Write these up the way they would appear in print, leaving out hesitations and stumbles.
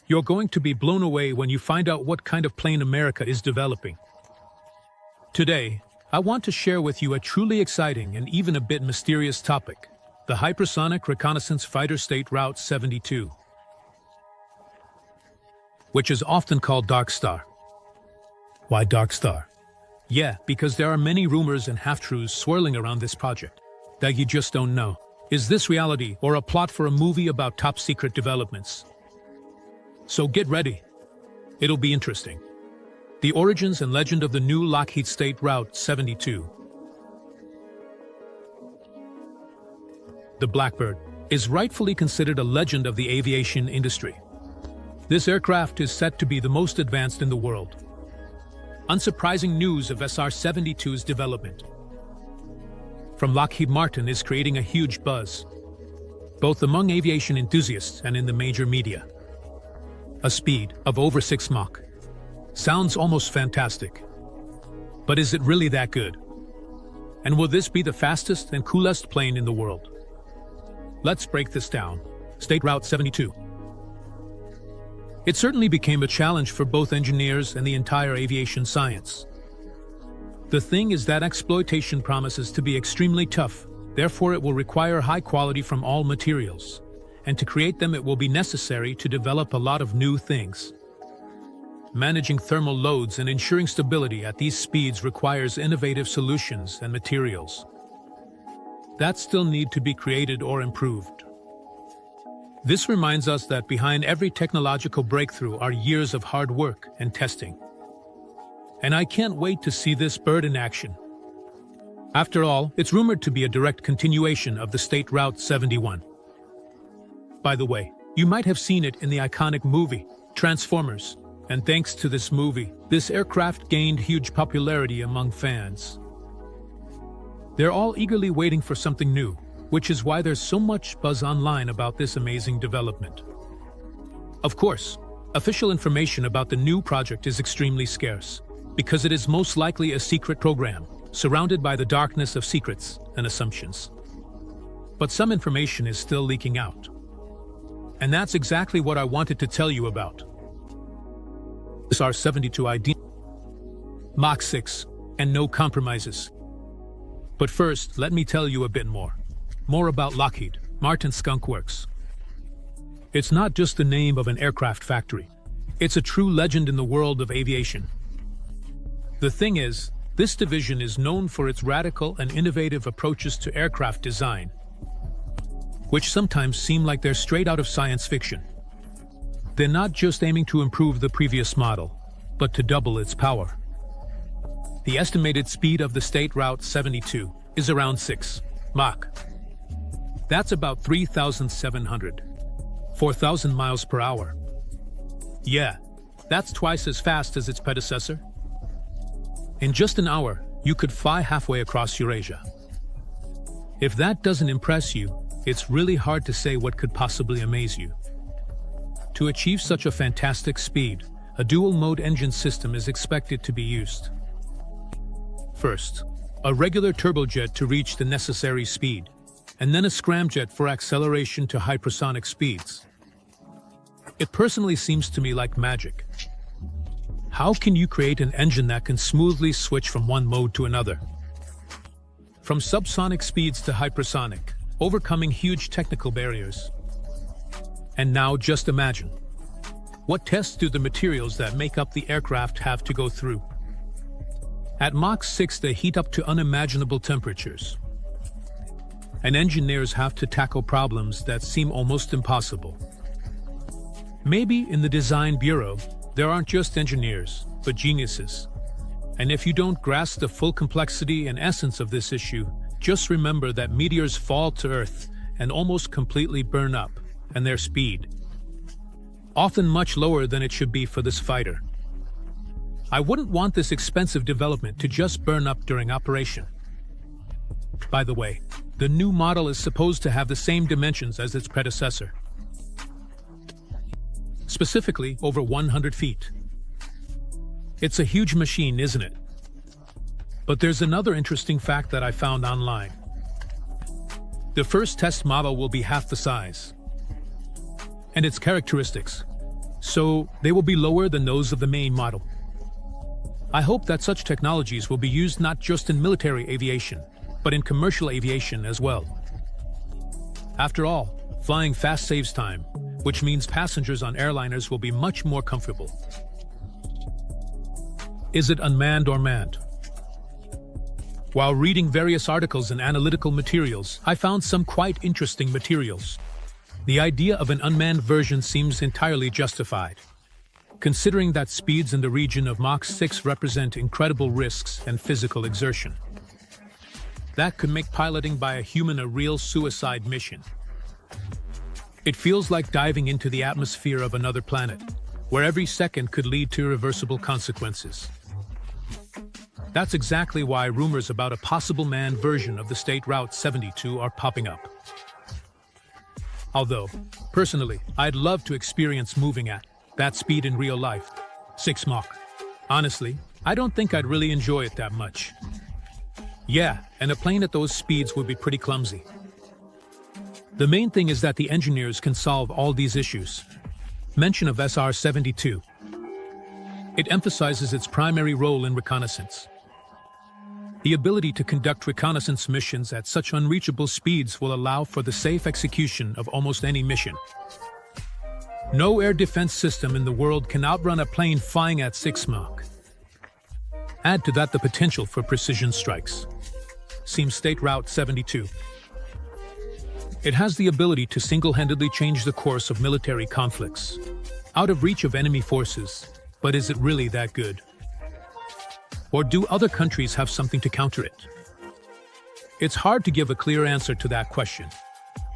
You're going to be blown away when you find out what kind of plane America is developing. Today, I want to share with you a truly exciting and even a bit mysterious topic: the hypersonic reconnaissance fighter SR-72, which is often called Darkstar. Why Darkstar? Yeah, because there are many rumors and half-truths swirling around this project that you just don't know. Is this reality or a plot for a movie about top-secret developments? So get ready. It'll be interesting. The origins and legend of the new Lockheed SR-72. The Blackbird is rightfully considered a legend of the aviation industry. This aircraft is said to be the most advanced in the world. Unsurprising news of SR-72's development from Lockheed Martin is creating a huge buzz, both among aviation enthusiasts and in the major media. A speed of over 6 Mach. Sounds almost fantastic. But is it really that good? And will this be the fastest and coolest plane in the world? Let's break this down. SR-72. It certainly became a challenge for both engineers and the entire aviation science. The thing is that exploitation promises to be extremely tough, therefore it will require high quality from all materials. And to create them it will be necessary to develop a lot of new things. Managing thermal loads and ensuring stability at these speeds requires innovative solutions and materials that still need to be created or improved. This reminds us that behind every technological breakthrough are years of hard work and testing. And I can't wait to see this bird in action. After all, it's rumored to be a direct continuation of the SR-71. By the way, you might have seen it in the iconic movie, Transformers, and thanks to this movie, this aircraft gained huge popularity among fans. They're all eagerly waiting for something new, which is why there's so much buzz online about this amazing development. Of course, official information about the new project is extremely scarce, because it is most likely a secret program, surrounded by the darkness of secrets and assumptions. But some information is still leaking out. And that's exactly what I wanted to tell you about. SR-72 ID Mach 6, and no compromises. But first, let me tell you a bit more about Lockheed Martin Skunk Works. It's not just the name of an aircraft factory. It's a true legend in the world of aviation. The thing is, this division is known for its radical and innovative approaches to aircraft design, which sometimes seem like they're straight out of science fiction. They're not just aiming to improve the previous model, but to double its power. The estimated speed of the SR-72 is around 6 Mach. That's about 4,000 miles per hour. Yeah, that's twice as fast as its predecessor. In just an hour, you could fly halfway across Eurasia. If that doesn't impress you, it's really hard to say what could possibly amaze you. To achieve such a fantastic speed, a dual-mode engine system is expected to be used. First, a regular turbojet to reach the necessary speed, and then a scramjet for acceleration to hypersonic speeds. It personally seems to me like magic. How can you create an engine that can smoothly switch from one mode to another? From subsonic speeds to hypersonic, overcoming huge technical barriers. And now just imagine, what tests do the materials that make up the aircraft have to go through? At Mach 6 they heat up to unimaginable temperatures. And engineers have to tackle problems that seem almost impossible. Maybe in the design bureau, there aren't just engineers, but geniuses. And if you don't grasp the full complexity and essence of this issue, just remember that meteors fall to Earth and almost completely burn up, and their speed, often much lower than it should be for this fighter. I wouldn't want this expensive development to just burn up during operation. By the way, the new model is supposed to have the same dimensions as its predecessor. Specifically, over 100 feet. It's a huge machine, isn't it? But there's another interesting fact that I found online. The first test model will be half the size. And its characteristics, so they will be lower than those of the main model. I hope that such technologies will be used not just in military aviation, but in commercial aviation as well. After all, flying fast saves time, which means passengers on airliners will be much more comfortable. Is it unmanned or manned? While reading various articles and analytical materials, I found some quite interesting materials. The idea of an unmanned version seems entirely justified, considering that speeds in the region of Mach 6 represent incredible risks and physical exertion. That could make piloting by a human a real suicide mission. It feels like diving into the atmosphere of another planet, where every second could lead to irreversible consequences. That's exactly why rumors about a possible manned version of the State Route 72 are popping up. Although, personally, I'd love to experience moving at that speed in real life, 6 Mach. Honestly, I don't think I'd really enjoy it that much. Yeah, and a plane at those speeds would be pretty clumsy. The main thing is that the engineers can solve all these issues. Mention of SR-72. It emphasizes its primary role in reconnaissance. The ability to conduct reconnaissance missions at such unreachable speeds will allow for the safe execution of almost any mission. No air defense system in the world can outrun a plane flying at 6 Mach. Add to that the potential for precision strikes. Seems State Route 72. It has the ability to single-handedly change the course of military conflicts, out of reach of enemy forces. But is it really that good? Or do other countries have something to counter it? It's hard to give a clear answer to that question.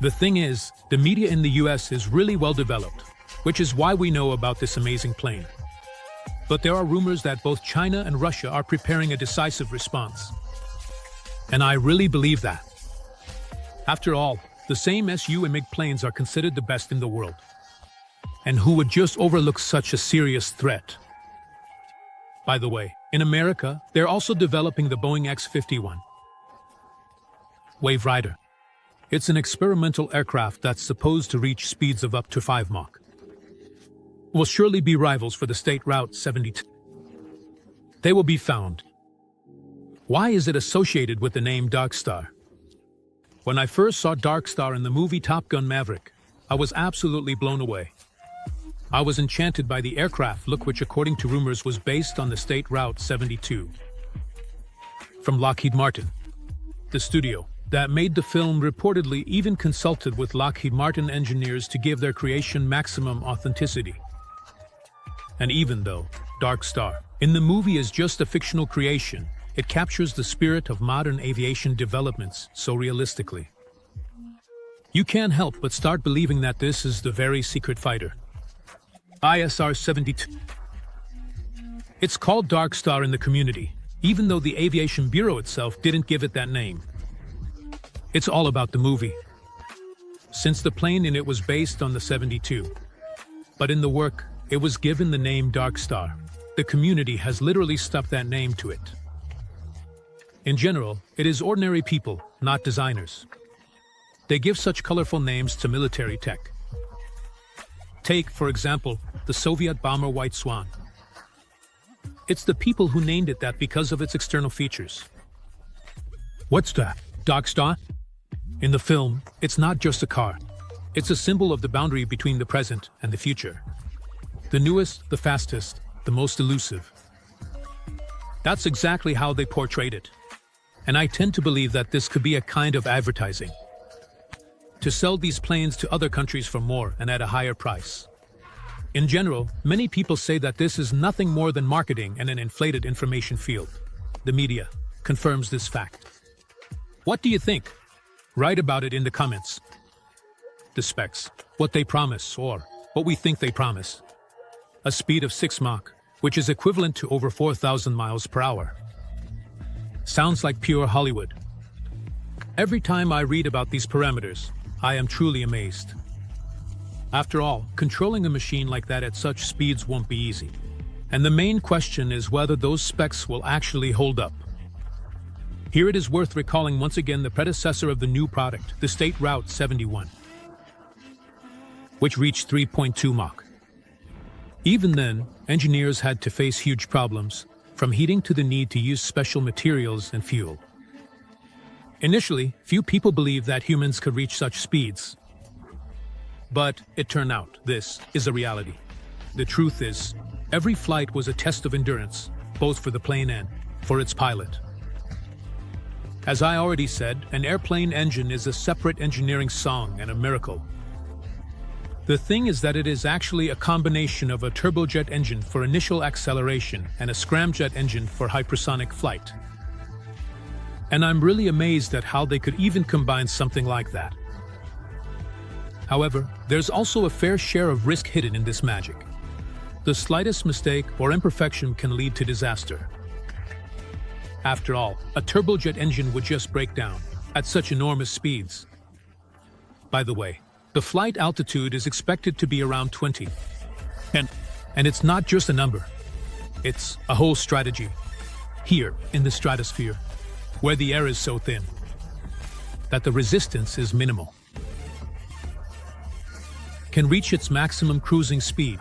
The thing is, the media in the US is really well developed, which is why we know about this amazing plane. But there are rumors that both China and Russia are preparing a decisive response. And I really believe that. After all, the same Su and MiG planes are considered the best in the world. And who would just overlook such a serious threat? By the way, in America, they're also developing the Boeing X-51 Wave Rider. It's an experimental aircraft that's supposed to reach speeds of up to 5 Mach. Will surely be rivals for the State Route 72. They will be found. Why is it associated with the name Darkstar? When I first saw Darkstar in the movie Top Gun Maverick, I was absolutely blown away. I was enchanted by the aircraft look, which according to rumors was based on the State Route 72. From Lockheed Martin. The studio that made the film reportedly even consulted with Lockheed Martin engineers to give their creation maximum authenticity. And even though Darkstar in the movie is just a fictional creation, it captures the spirit of modern aviation developments so realistically. You can't help but start believing that this is the very secret fighter. SR-72. It's called Darkstar in the community, even though the Aviation Bureau itself didn't give it that name. It's all about the movie, since the plane in it was based on the 72. But in the work, it was given the name Darkstar. The community has literally stuck that name to it. In general, it is ordinary people, not designers. They give such colorful names to military tech. Take, for example, the Soviet bomber White Swan. It's the people who named it that because of its external features. What's that? Darkstar? In the film, it's not just a car. It's a symbol of the boundary between the present and the future. The newest, the fastest, the most elusive. That's exactly how they portrayed it. And I tend to believe that this could be a kind of advertising. To sell these planes to other countries for more and at a higher price. In general, many people say that this is nothing more than marketing and an inflated information field. The media confirms this fact. What do you think? Write about it in the comments. The specs, what they promise or what we think they promise. A speed of 6 Mach, which is equivalent to over 4,000 miles per hour. Sounds like pure Hollywood. Every time I read about these parameters, I am truly amazed. After all, controlling a machine like that at such speeds won't be easy. And the main question is whether those specs will actually hold up. Here it is worth recalling once again the predecessor of the new product, the State Route 71, which reached 3.2 Mach. Even then, engineers had to face huge problems, from heating to the need to use special materials and fuel. Initially, few people believed that humans could reach such speeds. But it turned out this is a reality. The truth is, every flight was a test of endurance, both for the plane and for its pilot. As I already said, an airplane engine is a separate engineering song and a miracle. The thing is that it is actually a combination of a turbojet engine for initial acceleration and a scramjet engine for hypersonic flight. And I'm really amazed at how they could even combine something like that. However, there's also a fair share of risk hidden in this magic. The slightest mistake or imperfection can lead to disaster. After all, a turbojet engine would just break down at such enormous speeds. By the way, the flight altitude is expected to be around 20. And it's not just a number. It's a whole strategy. Here, in the stratosphere, where the air is so thin that the resistance is minimal, can reach its maximum cruising speed.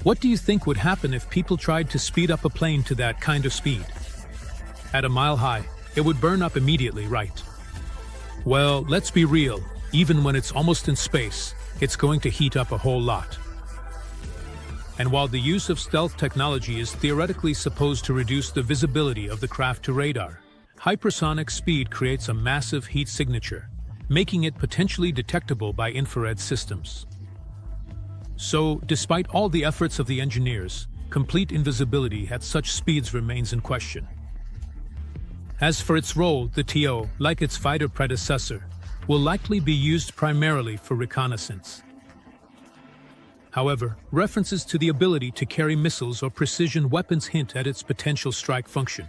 What do you think would happen if people tried to speed up a plane to that kind of speed? At a mile high, it would burn up immediately, right? Well, let's be real. Even when it's almost in space, it's going to heat up a whole lot. And while the use of stealth technology is theoretically supposed to reduce the visibility of the craft to radar, hypersonic speed creates a massive heat signature, making it potentially detectable by infrared systems. So, despite all the efforts of the engineers, complete invisibility at such speeds remains in question. As for its role, the TO, like its fighter predecessor, will likely be used primarily for reconnaissance. However, references to the ability to carry missiles or precision weapons hint at its potential strike function.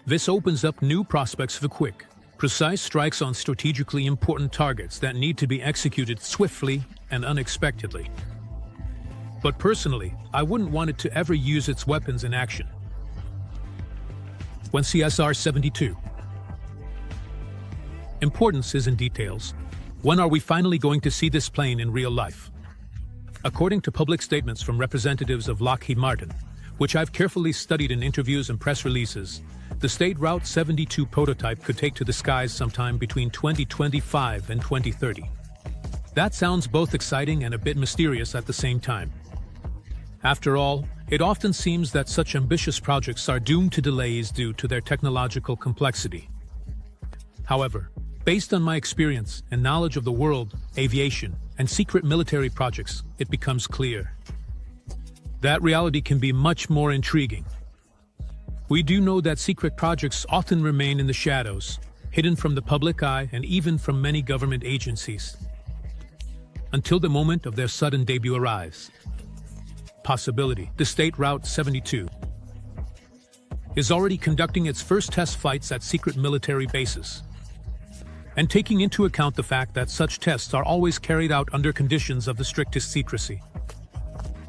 This opens up new prospects for quick, precise strikes on strategically important targets that need to be executed swiftly and unexpectedly. But personally, I wouldn't want it to ever use its weapons in action. When SR-72. Importance is in details. When are we finally going to see this plane in real life? According to public statements from representatives of Lockheed Martin, which I've carefully studied in interviews and press releases, the state Route 72 prototype could take to the skies sometime between 2025 and 2030. That sounds both exciting and a bit mysterious at the same time. After all, it often seems that such ambitious projects are doomed to delays due to their technological complexity. However, based on my experience and knowledge of the world, aviation, and secret military projects, it becomes clear that reality can be much more intriguing. We do know that secret projects often remain in the shadows, hidden from the public eye and even from many government agencies, until the moment of their sudden debut arrives. Possibility: the state Route 72 is already conducting its first test flights at secret military bases. And taking into account the fact that such tests are always carried out under conditions of the strictest secrecy,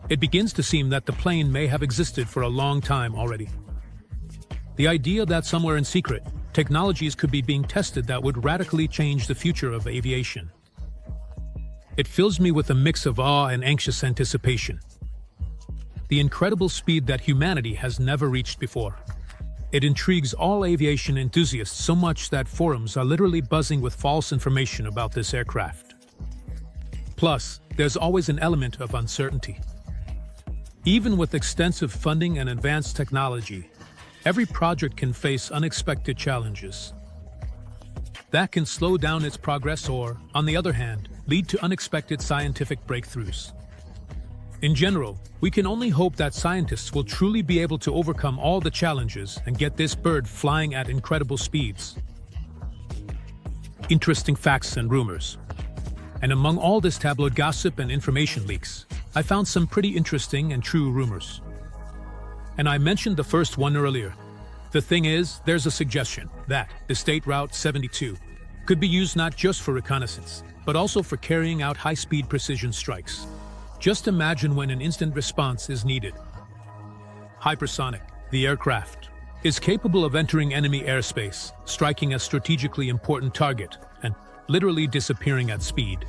it begins to seem that the plane may have existed for a long time already. The idea that somewhere in secret, technologies could be being tested that would radically change the future of aviation. It fills me with a mix of awe and anxious anticipation. The incredible speed that humanity has never reached before. It intrigues all aviation enthusiasts so much that forums are literally buzzing with false information about this aircraft. Plus, there's always an element of uncertainty. Even with extensive funding and advanced technology, every project can face unexpected challenges. That can slow down its progress or, on the other hand, lead to unexpected scientific breakthroughs. In general, we can only hope that scientists will truly be able to overcome all the challenges and get this bird flying at incredible speeds. Interesting facts and rumors. And among all this tabloid gossip and information leaks, I found some pretty interesting and true rumors. And I mentioned the first one earlier. The thing is, there's a suggestion that the state Route 72 could be used not just for reconnaissance, but also for carrying out high-speed precision strikes. Just imagine when an instant response is needed. Hypersonic, the aircraft, is capable of entering enemy airspace, striking a strategically important target, and literally disappearing at speed.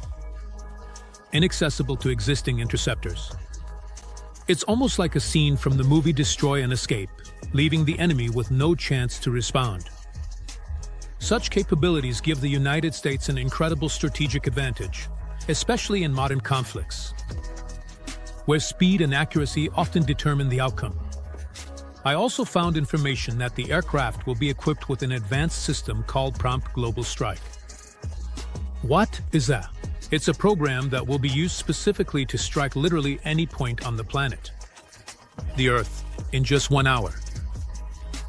inaccessible to existing interceptors. It's almost like a scene from the movie Destroy and Escape, leaving the enemy with no chance to respond. Such capabilities give the United States an incredible strategic advantage, especially in modern conflicts, where speed and accuracy often determine the outcome. I also found information that the aircraft will be equipped with an advanced system called Prompt Global Strike. What is that? It's a program that will be used specifically to strike literally any point on the planet, the Earth, in just 1 hour.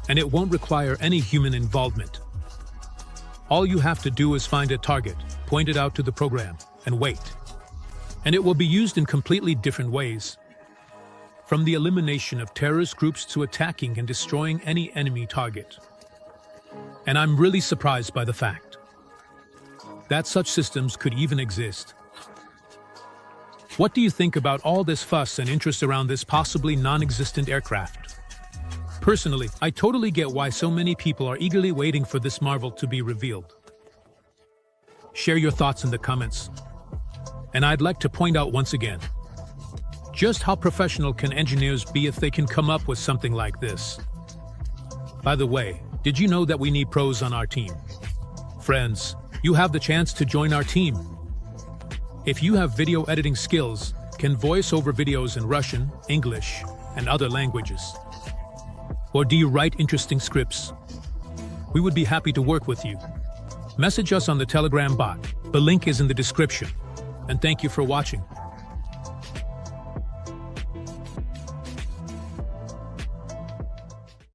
And it won't require any human involvement. All you have to do is find a target, point it out to the program, and wait. And it will be used in completely different ways, from the elimination of terrorist groups to attacking and destroying any enemy target. And I'm really surprised by the fact that such systems could even exist. What do you think about all this fuss and interest around this possibly non-existent aircraft? Personally, I totally get why so many people are eagerly waiting for this marvel to be revealed. Share your thoughts in the comments. And I'd like to point out once again, just how professional can engineers be if they can come up with something like this? By the way, did you know that we need pros on our team? Friends, you have the chance to join our team. If you have video editing skills, can voice over videos in Russian, English, and other languages, or do you write interesting scripts? We would be happy to work with you. Message us on the Telegram bot. The link is in the description. And thank you for watching.